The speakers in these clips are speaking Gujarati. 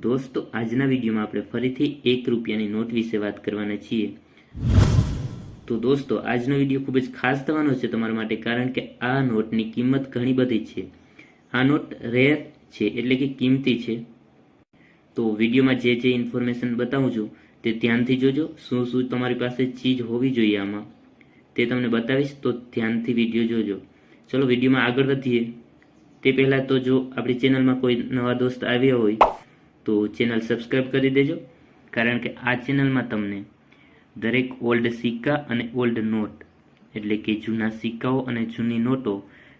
दोस्तों આજના વિડીયોમાં આપણે ફરીથી 1 રૂપિયાની નોટ વિશે વાત કરવાના છીએ। તો દોસ્તો આજનો વિડીયો ખૂબ જ ખાસ થવાનો છે તમારા માટે, કારણ કે આ નોટની કિંમત ઘણી બધી છે। આ નોટ રેર છે એટલે કે કિંમતી છે। તો વિડીયોમાં જે જે ઇન્ફોર્મેશન બતાવું છું તે ધ્યાનથી જોજો। શું શું તમારી પાસે ચીજ હોવી જોઈએ આમાં તે તમને બતાવીશ, તો ધ્યાનથી વિડીયો જોજો। ચલો વિડીયોમાં આગળ વધીએ તે પહેલાં તો જો આપણી ચેનલમાં કોઈ નવા દોસ્ત આવ્યા હોય તો ચેનલ સબસ્ક્રાઇબ કરી દેજો, કારણ કે આ ચેનલમાં તમને દરેક ઓલ્ડ સિક્કા અને ઓલ્ડ નોટ એટલે કે જૂના સિક્કાઓ અને જૂની નોટો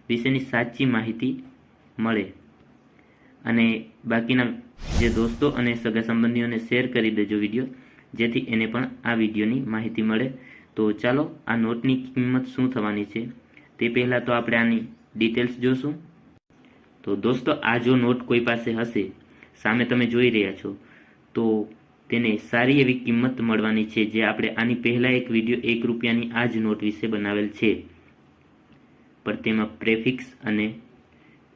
વિશેની સાચી માહિતી મળે। અને બાકીના જે દોસ્તો અને સગા સંબંધીઓને શેર કરી દેજો વિડીયો, જેથી એને પણ આ વિડીયોની માહિતી મળે। તો ચાલો આ નોટની કિંમત શું થવાની છે તે પહેલાં તો આપણે આની ડિટેલ્સ જોશું। તો દોસ્તો આ જો નોટ કોઈ પાસે હશે, સામે તમે જોઈ રહ્યા છો, તો તેને સારી એવી કિંમત મળવાની છે, જે આપણે આની પહેલાં એક વિડીયો 1 રૂપિયાની આ જ નોટ વિશે બનાવેલ છે, પણ તેમાં પ્રેફિક્સ અને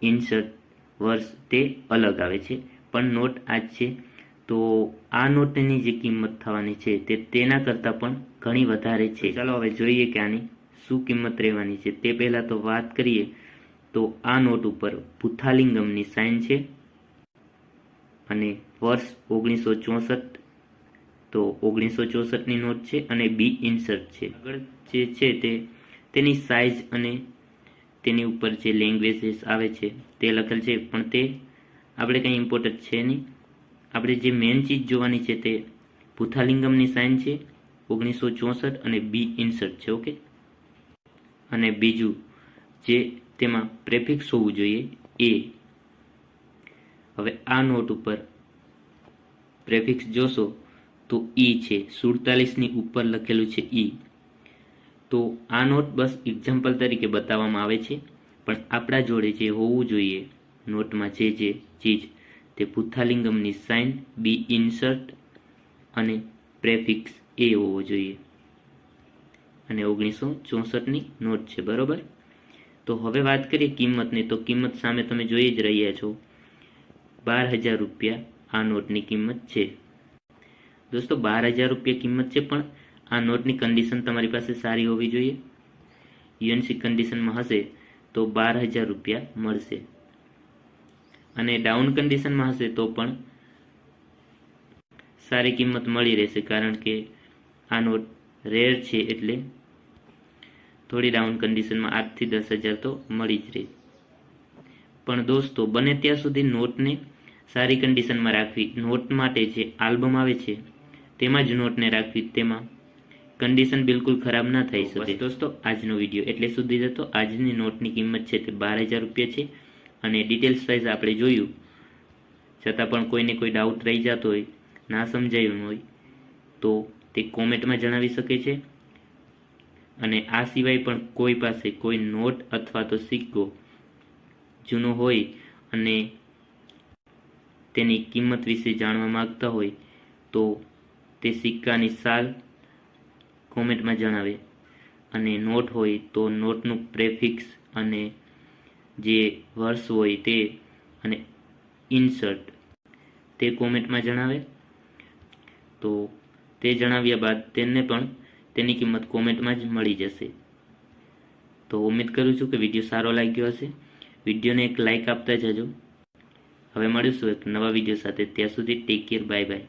ઇન્સર્ટ વર્ષ તે અલગ આવે છે, પણ નોટ આ જ છે। તો આ નોટની જે કિંમત થવાની છે તે તેના કરતાં પણ ઘણી વધારે છે। ચાલો હવે જોઈએ કે આની શું કિંમત રહેવાની છે। તે પહેલાં તો વાત કરીએ તો આ નોટ ઉપર પુથાલિંગમની સાઇન છે અને વર્ષ 1964, તો 1964ની નોટ છે અને બી ઇન્સર્ટ છે। આગળ જે છે તે તેની સાઇઝ અને તેની ઉપર જે લેંગ્વેજીસ આવે છે તે લખેલ છે, પણ તે આપણે કંઈ ઇમ્પોર્ટન્ટ છે નહીં। આપણે જે મેઇન ચીજ જોવાની છે તે પુથાલિંગમની સાઇન છે 1964 અને બી ઇન્સર્ટ છે, ઓકે। અને બીજું જે તેમાં પ્રેફિક્સ હોવું જોઈએ એ। હવે આ નોટ ઉપર પ્રેફિક્સ જોશો તો ઈ છે, 47ની ઉપર લખેલું છે ઈ। તો આ નોટ બસ એક્ઝામ્પલ તરીકે બતાવવામાં આવે છે, પણ આપણા જોડે જે હોવું જોઈએ નોટમાં જે જે ચીજ તે પુથાલિંગમની સાઇન, બી ઇન્સર્ટ અને પ્રેફિક્સ એ હોવો જોઈએ। અને 1964ની નોટ છે, બરોબર। તો હવે વાત કરીએ કિંમતની, તો કિંમત સામે તમે જોઈ જ રહ્યા છો, 12,000 રૂપિયા આ નોટની કિંમત છે। દોસ્તો 12,000 રૂપિયા કિંમત છે, પણ આ નોટની કન્ડિશન તમારી પાસે સારી હોવી જોઈએ। યુએનસી કન્ડિશનમાં હશે તો 12,000 રૂપિયા મળશે, અને ડાઉન કન્ડિશનમાં હશે તો પણ સારી કિંમત મળી રહેશે, કારણ કે આ નોટ રેર છે એટલે થોડી ડાઉન કન્ડિશનમાં 8થી 10,000 તો મળી જ રહે। પણ દોસ્તો બને ત્યાં સુધી નોટને સારી કન્ડિશનમાં રાખવી। નોટ માટે જે આલ્બમ આવે છે તેમાં જ નોટને રાખવી, તેમાં કન્ડિશન બિલકુલ ખરાબ ના થઈ શકે। દોસ્તો આજનો વિડીયો એટલે સુધી જ હતો। આજની નોટની કિંમત છે તે 12,000 રૂપિયા છે, અને ડિટેલ્સ વાઇઝ આપણે જોયું, છતાં પણ કોઈને કોઈ ડાઉટ રહી જતો હોય, ના સમજાયું હોય, તો તે કોમેન્ટમાં જણાવી શકે છે। અને આ સિવાય પણ કોઈ પાસે કોઈ નોટ અથવા તો સિક્કો જૂનો હોય અને તેની કિંમત વિશે જાણવા માંગતા હોય તો તે સિક્કાની સાલ કોમેન્ટમાં જણાવે, અને નોટ હોય તો નોટનું પ્રેફિક્સ અને જે વર્ષ હોય તે અને ઇન્સર્ટ તે કોમેન્ટમાં જણાવે। તો તે જણાવ્યા બાદ તેને પણ તેની કિંમત કોમેન્ટમાં જ મળી જશે। તો ઉમ્મીદ કરું છું કે વિડીયો સારો લાગ્યો હશે। વિડીયોને એક લાઇક આપતા જજો। હવે મળીશું એક નવા વિડીયો સાથે, ત્યાં સુધી ટેક કેર, બાય બાય।